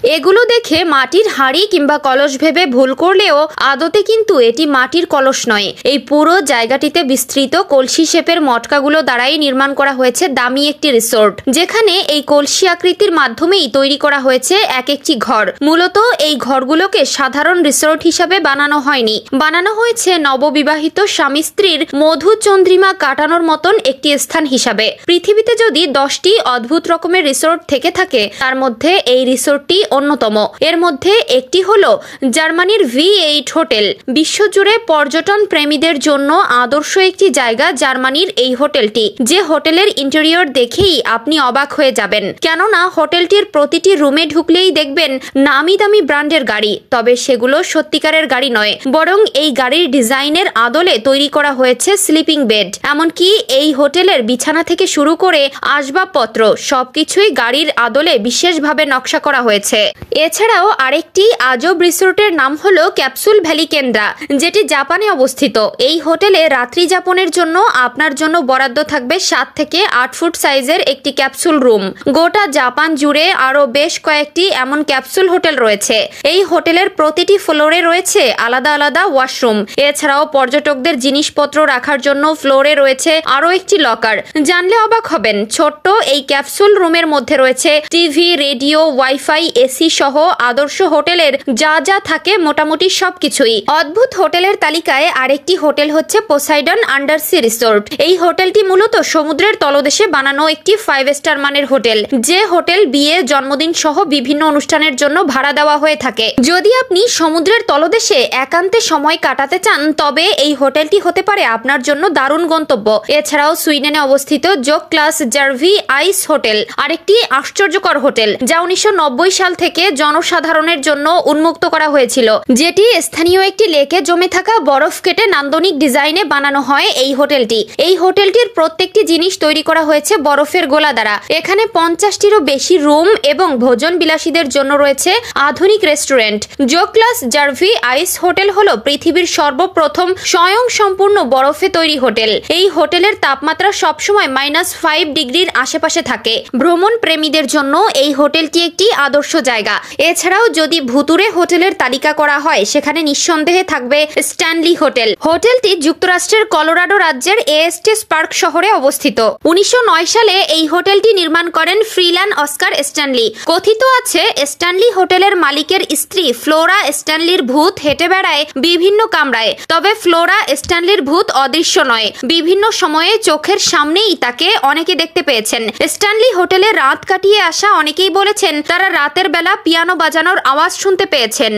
এগুলো দেখে মাটির হাঁড়ি কিংবা কলস ভেবে ভুল করলেও আদতে কিন্তু এটি মাটির কলস নয়। এই পুরো জায়গাটিতে বিস্তৃত কলসি শেপের মটকাগুলো দ্বারাই নির্মাণ করা হয়েছে দামি একটি রিসোর্ট, যেখানে এই কলসি আকৃতির মাধ্যমেই তৈরি করা হয়েছে এক একটি ঘর। মূলত এই ঘরগুলোকে সাধারণ রিসোর্ট হিসাবে বানানো হয়নি, বানানো হয়েছে নববিবাহিত স্বামী স্ত্রীর মধুচন্দ্রিমা কাটানোর মতন একটি স্থান হিসাবে। পৃথিবীতে যদি 10টি অদ্ভুত রকমের রিসোর্ট থেকে থাকে তার মধ্যে এই রিসোর্টটি অন্যতম। এর মধ্যে একটি হলো জার্মানির V8 হোটেল। বিশ্বজুড়ে পর্যটন প্রেমীদের জন্য আদর্শ একটি জায়গা জার্মানির এই হোটেলটি, যে হোটেলের ইন্টেরিয়র দেখেই আপনি অবাক হয়ে যাবেন। কেননা হোটেলটির প্রতিটি রুমে ঢুকলেই দেখবেন নামি দামি ব্র্যান্ডের গাড়ি, তবে সেগুলো সত্যিকারের গাড়ি নয়, বরং এই গাড়ির ডিজাইনের আদলে তৈরি করা হয়েছে স্লিপিং বেড। এমনকি এই হোটেলের বিছানা থেকে শুরু করে আসবাবপত্র সবকিছুই গাড়ির আদলে বিশেষভাবে নকশা করা হয়েছে। এছাড়াও আরেকটি আজব রিসোর্টের নাম হলো ক্যাপসুল ভ্যালি কেন্দ্রা, যেটি জাপানে অবস্থিত। এই হোটেলে রাত্রি যাপনের জন্য আপনার জন্য বরাদ্দ থাকবে 7 থেকে 8 ফুট সাইজের একটি ক্যাপসুল রুম। গোটা জাপান জুড়ে আরো বেশ কয়েকটি এমন ক্যাপসুল হোটেল রয়েছে। এই হোটেলের প্রতিটি ফ্লোরে রয়েছে আলাদা আলাদা ওয়াশরুম। এছাড়াও পর্যটকদের জিনিসপত্র রাখার জন্য ফ্লোরে রয়েছে আরো একটি লকার। জানলে অবাক হবেন, ছোট্ট এই ক্যাপসুল রুমের মধ্যে রয়েছে টিভি, রেডিও, ওয়াইফাই, এসি সহ আদর্শ হোটেলের যা যা থাকে মোটামুটি সবকিছুই। অদ্ভুত হোটেলের তালিকায় আরেকটি হোটেল হচ্ছে পোসাইডন আন্ডারসি রিসোর্ট। এই হোটেলটি মূলত সমুদ্রের তলদেশে বানানো একটি 5 স্টার মানের হোটেল, যে হোটেল বিয়ে, জন্মদিন সহ বিভিন্ন অনুষ্ঠানের জন্য ভাড়া দেওয়া হয়ে থাকে। যদি আপনি সমুদ্রের তলদেশে একান্তে সময় কাটাতে চান তবে এই হোটেলটি হতে পারে আপনার জন্য দারুণ গন্তব্য। এছাড়াও সুইডেনে অবস্থিত জোক ক্লাস জার্ভি আইস হোটেল আরেকটি আশ্চর্যকর হোটেল, যা 1990 সাল থেকে জনসাধারণের জন্য উন্মুক্ত করা হয়েছিল, যেটি স্থানীয় একটি লেকে জমে থাকা বরফ কেটে নান্দনিক ডিজাইনে বানানো হয়। এই হোটেলটির প্রত্যেকটি জিনিস তৈরি করা হয়েছে বরফের গোলা দ্বারা। এখানে 50টিরও বেশি রুম এবং ভোজন বিলাসীদের জন্য রয়েছে আধুনিক রেস্টুরেন্ট। জোক ক্লাস জার্ভি আইস হোটেল হলো পৃথিবীর সর্বপ্রথম স্বয়ং সম্পূর্ণ বরফে তৈরি হোটেল। এই হোটেলের তাপমাত্রা সবসময় -5 ডিগ্রির আশেপাশে থাকে। ভ্রমণ প্রেমীদের জন্য এই হোটেলটি একটি আদর্শ জায়গা। এছাড়াও যদি ভুতুরে হোটেলের তালিকা করা হয় সেখানে নিঃসন্দেহে থাকবে স্ট্যানলি হোটেল। হোটেলটি যুক্তরাষ্ট্রের কলোরাডো রাজ্যের এস্টেস পার্ক শহরে অবস্থিত। 1909 সালে এই হোটেলটি নির্মাণ করেন ফ্রিল্যান অস্কার স্ট্যানলি। কথিত আছে স্ট্যানলি হোটেলের মালিকের স্ত্রী ফ্লোরা স্ট্যানলির ভূত হেঁটে বেড়ায় বিভিন্ন কামরায়, তবে ফ্লোরা স্ট্যানলির ভূত অদৃশ্য নয়। বিভিন্ন সময়ে চোখের সামনেই তাকে অনেকে দেখতে পেয়েছেন। স্ট্যানলি হোটেলে রাত কাটিয়ে আসা অনেকেই বলেছেন তারা রাতের বেলা পিয়ানো বাজানোর আওয়াজ শুনতে পেয়েছেন।